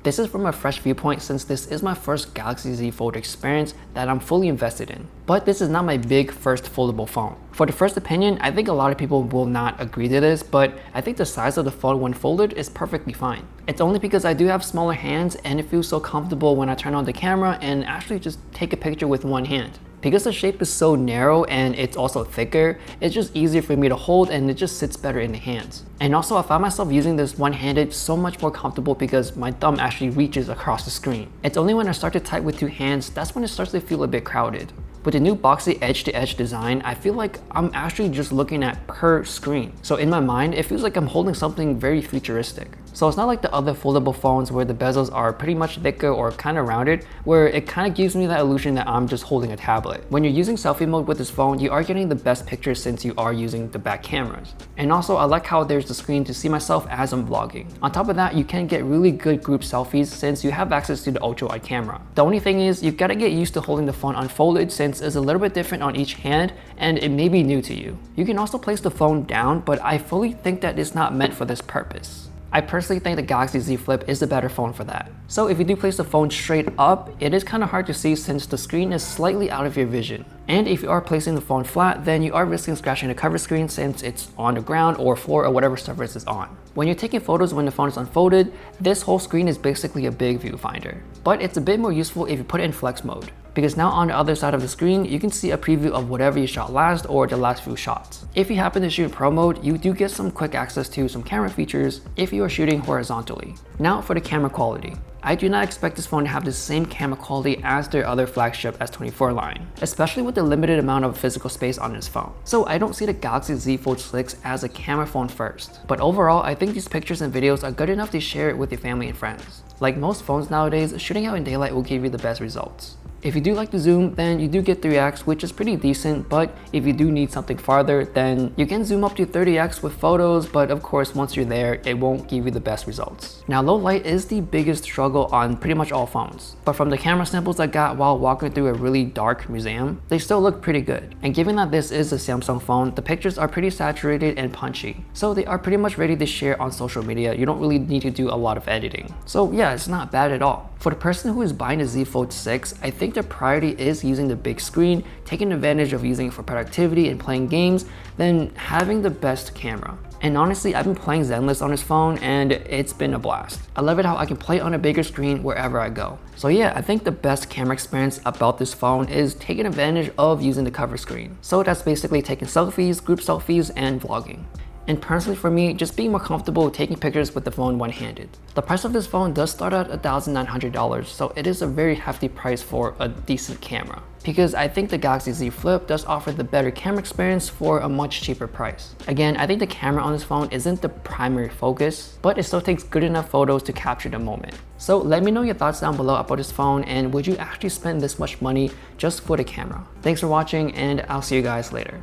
This is from a fresh viewpoint since this is my first Galaxy Z Fold experience that I'm fully invested in. But this is not my big first foldable phone. For the first opinion, I think a lot of people will not agree to this, but I think the size of the phone when folded is perfectly fine. It's only because I do have smaller hands and it feels so comfortable when I turn on the camera and actually just take a picture with one hand. Because the shape is so narrow and it's also thicker, it's just easier for me to hold and it just sits better in the hands. And also I found myself using this one-handed so much more comfortable because my thumb actually reaches across the screen. It's only when I start to type with two hands that's when it starts to feel a bit crowded. With the new boxy edge-to-edge design, I feel like I'm actually just looking at per screen. So in my mind, it feels like I'm holding something very futuristic. So it's not like the other foldable phones where the bezels are pretty much thicker or kind of rounded, where it kind of gives me that illusion that I'm just holding a tablet. When you're using selfie mode with this phone, you are getting the best pictures since you are using the back cameras. And also I like how there's the screen to see myself as I'm vlogging. On top of that, you can get really good group selfies since you have access to the ultra-wide camera. The only thing is you've got to get used to holding the phone unfolded since it's a little bit different on each hand and it may be new to you. You can also place the phone down, but I fully think that it's not meant for this purpose. I personally think the Galaxy Z Flip is the better phone for that. So if you do place the phone straight up, it is kind of hard to see since the screen is slightly out of your vision. And if you are placing the phone flat, then you are risking scratching the cover screen since it's on the ground or floor or whatever surface is on. When you're taking photos when the phone is unfolded, this whole screen is basically a big viewfinder. But it's a bit more useful if you put it in flex mode, because now on the other side of the screen, you can see a preview of whatever you shot last or the last few shots. If you happen to shoot in pro mode, you do get some quick access to some camera features if you are shooting horizontally. Now for the camera quality. I do not expect this phone to have the same camera quality as their other flagship S24 line, especially with the limited amount of physical space on this phone. So I don't see the Galaxy Z Fold 6 as a camera phone first. But overall, I think these pictures and videos are good enough to share it with your family and friends. Like most phones nowadays, shooting out in daylight will give you the best results. If you do like to zoom, then you do get 3x, which is pretty decent, but if you do need something farther, then you can zoom up to 30x with photos, but of course once you're there, it won't give you the best results. Now low light is the biggest struggle on pretty much all phones, but from the camera samples I got while walking through a really dark museum, they still look pretty good. And given that this is a Samsung phone, the pictures are pretty saturated and punchy, so they are pretty much ready to share on social media. You don't really need to do a lot of editing. So yeah, it's not bad at all. For the person who is buying the Z Fold 6, I think the priority is using the big screen, taking advantage of using it for productivity and playing games, then having the best camera. And honestly, I've been playing Zenless on this phone and it's been a blast. I love it how I can play on a bigger screen wherever I go. So yeah, I think the best camera experience about this phone is taking advantage of using the cover screen. So that's basically taking selfies, group selfies, and vlogging. And personally for me, just being more comfortable taking pictures with the phone one-handed. The price of this phone does start at $1,900, so it is a very hefty price for a decent camera. Because I think the Galaxy Z Flip does offer the better camera experience for a much cheaper price. Again, I think the camera on this phone isn't the primary focus, but it still takes good enough photos to capture the moment. So let me know your thoughts down below about this phone, and would you actually spend this much money just for the camera? Thanks for watching, and I'll see you guys later.